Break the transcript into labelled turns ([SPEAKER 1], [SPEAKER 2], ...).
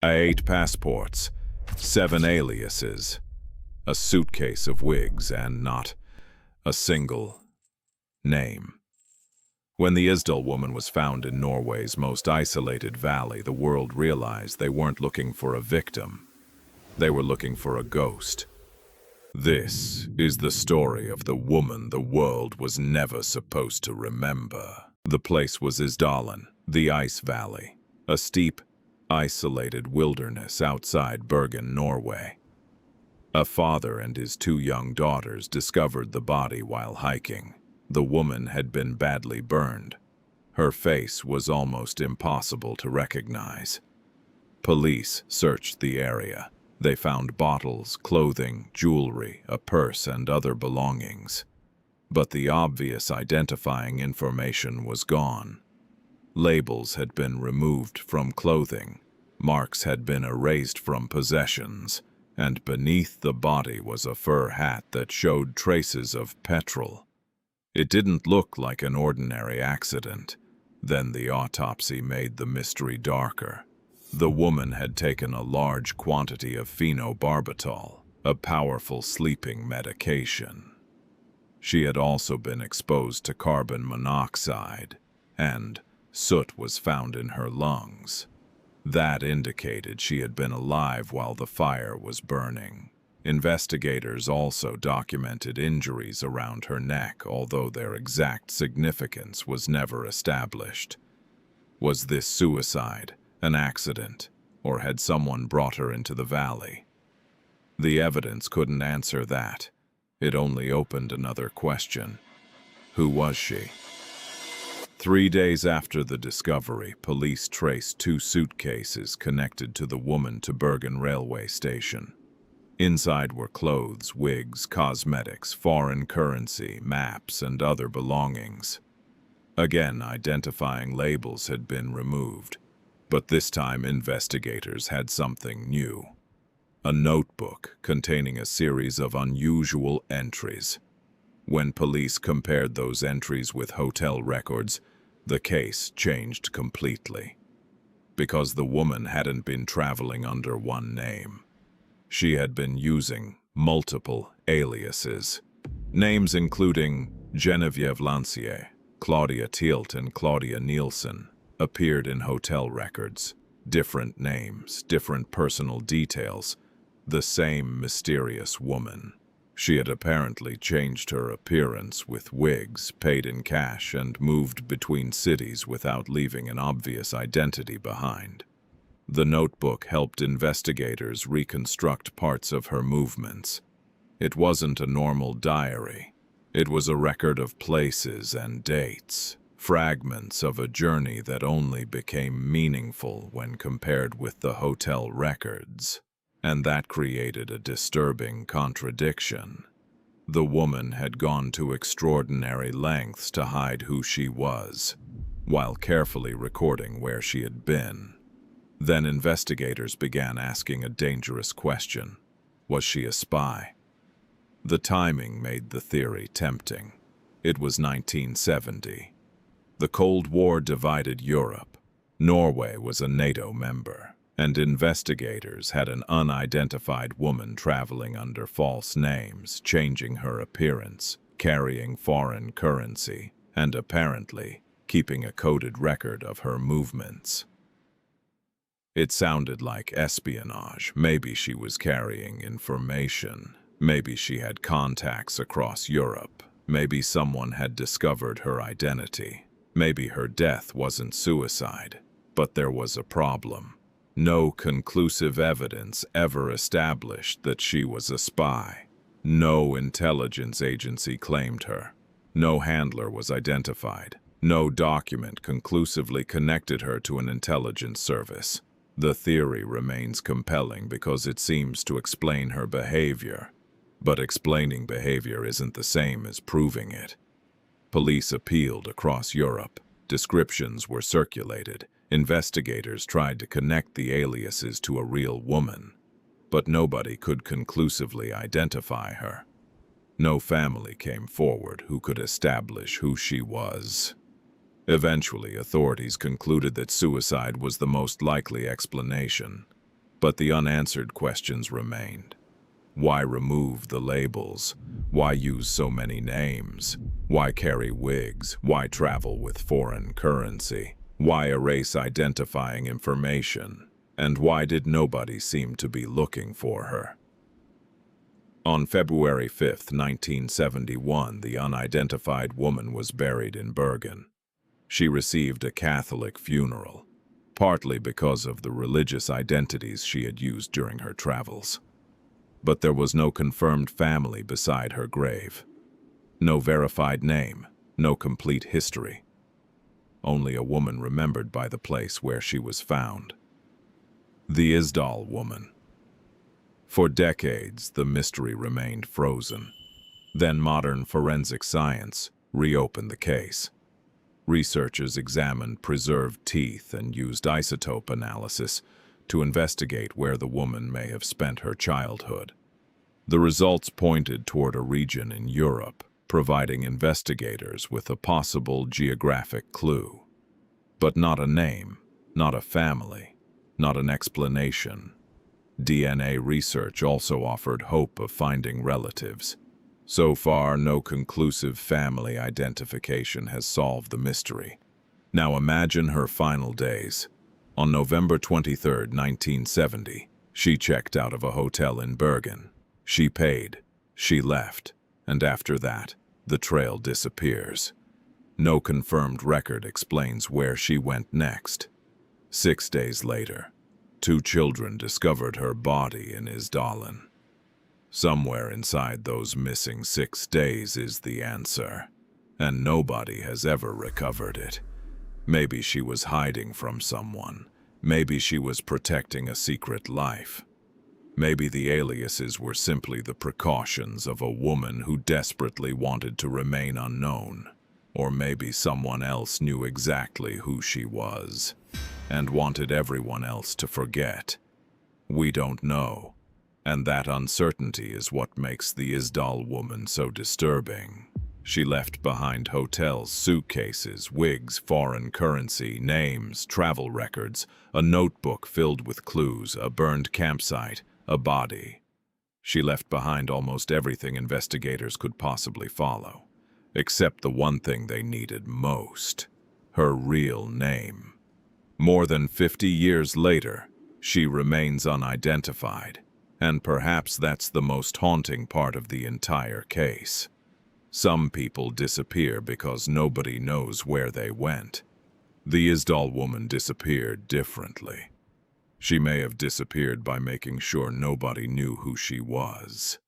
[SPEAKER 1] 8 passports, 7 aliases, a suitcase of wigs, and not a single name. When the Isdal Woman was found in Norway's most isolated valley, the world realized they weren't looking for a victim. They were looking for a ghost. This is the story of the woman the world was never supposed to remember. The place was Isdalen, the Ice Valley, a steep, isolated wilderness outside Bergen, Norway. A father and his 2 young daughters discovered the body while hiking. The woman had been badly burned. Her face was almost impossible to recognize. Police searched the area. They found bottles, clothing, jewelry, a purse, and other belongings. But the obvious identifying information was gone. Labels had been removed from clothing, marks had been erased from possessions, and beneath the body was a fur hat that showed traces of petrol. It didn't look like an ordinary accident. Then the autopsy made the mystery darker. The woman had taken a large quantity of phenobarbital, a powerful sleeping medication. She had also been exposed to carbon monoxide, and soot was found in her lungs. That indicated she had been alive while the fire was burning. Investigators also documented injuries around her neck, although their exact significance was never established. Was this suicide, an accident, or had someone brought her into the valley? The evidence couldn't answer that. It only opened another question. Who was she? 3 days after the discovery, police traced 2 suitcases connected to the woman to Bergen railway station. Inside were clothes, wigs, cosmetics, foreign currency, maps, and other belongings. Again, identifying labels had been removed, but this time investigators had something new. A notebook containing a series of unusual entries. When police compared those entries with hotel records, the case changed completely. Because the woman hadn't been traveling under one name. She had been using multiple aliases. Names including Genevieve Lancier, Claudia Tielt, and Claudia Nielsen appeared in hotel records. Different names, different personal details, the same mysterious woman. She had apparently changed her appearance with wigs, paid in cash, and moved between cities without leaving an obvious identity behind. The notebook helped investigators reconstruct parts of her movements. It wasn't a normal diary. It was a record of places and dates, fragments of a journey that only became meaningful when compared with the hotel records. And that created a disturbing contradiction. The woman had gone to extraordinary lengths to hide who she was, while carefully recording where she had been. Then investigators began asking a dangerous question. Was she a spy? The timing made the theory tempting. It was 1970. The Cold War divided Europe. Norway was a NATO member, and investigators had an unidentified woman traveling under false names, changing her appearance, carrying foreign currency, and apparently keeping a coded record of her movements. It sounded like espionage. Maybe she was carrying information. Maybe she had contacts across Europe. Maybe someone had discovered her identity. Maybe her death wasn't suicide. But there was a problem. No conclusive evidence ever established that she was a spy. No intelligence agency claimed her. No handler was identified. No document conclusively connected her to an intelligence service. The theory remains compelling because it seems to explain her behavior. But explaining behavior isn't the same as proving it. Police appealed across Europe. Descriptions were circulated. Investigators tried to connect the aliases to a real woman. But nobody could conclusively identify her. No family came forward who could establish who she was. Eventually, authorities concluded that suicide was the most likely explanation. But the unanswered questions remained. Why remove the labels? Why use so many names? Why carry wigs? Why travel with foreign currency? Why erase identifying information? And why did nobody seem to be looking for her? On February 5, 1971, the unidentified woman was buried in Bergen. She received a Catholic funeral, partly because of the religious identities she had used during her travels. But there was no confirmed family beside her grave. No verified name, no complete history. Only a woman remembered by the place where she was found. The Isdal Woman. For decades, the mystery remained frozen. Then modern forensic science reopened the case. Researchers examined preserved teeth and used isotope analysis to investigate where the woman may have spent her childhood. The results pointed toward a region in Europe, providing investigators with a possible geographic clue. But not a name, not a family, not an explanation. DNA research also offered hope of finding relatives. So far, no conclusive family identification has solved the mystery. Now imagine her final days. On November 23, 1970, she checked out of a hotel in Bergen. She paid, she left, and after that, the trail disappears. No confirmed record explains where she went next. 6 days later, 2 children discovered her body in Isdalen. Somewhere inside those missing 6 days is the answer, and nobody has ever recovered it. Maybe she was hiding from someone. Maybe she was protecting a secret life. Maybe the aliases were simply the precautions of a woman who desperately wanted to remain unknown. Or maybe someone else knew exactly who she was and wanted everyone else to forget. We don't know, and that uncertainty is what makes the Isdal Woman so disturbing. She left behind hotels, suitcases, wigs, foreign currency, names, travel records, a notebook filled with clues, a burned campsite, a body. She left behind almost everything investigators could possibly follow, except the one thing they needed most: her real name. More than 50 years later, she remains unidentified, and perhaps that's the most haunting part of the entire case. Some people disappear because nobody knows where they went. The Isdal Woman disappeared differently. She may have disappeared by making sure nobody knew who she was.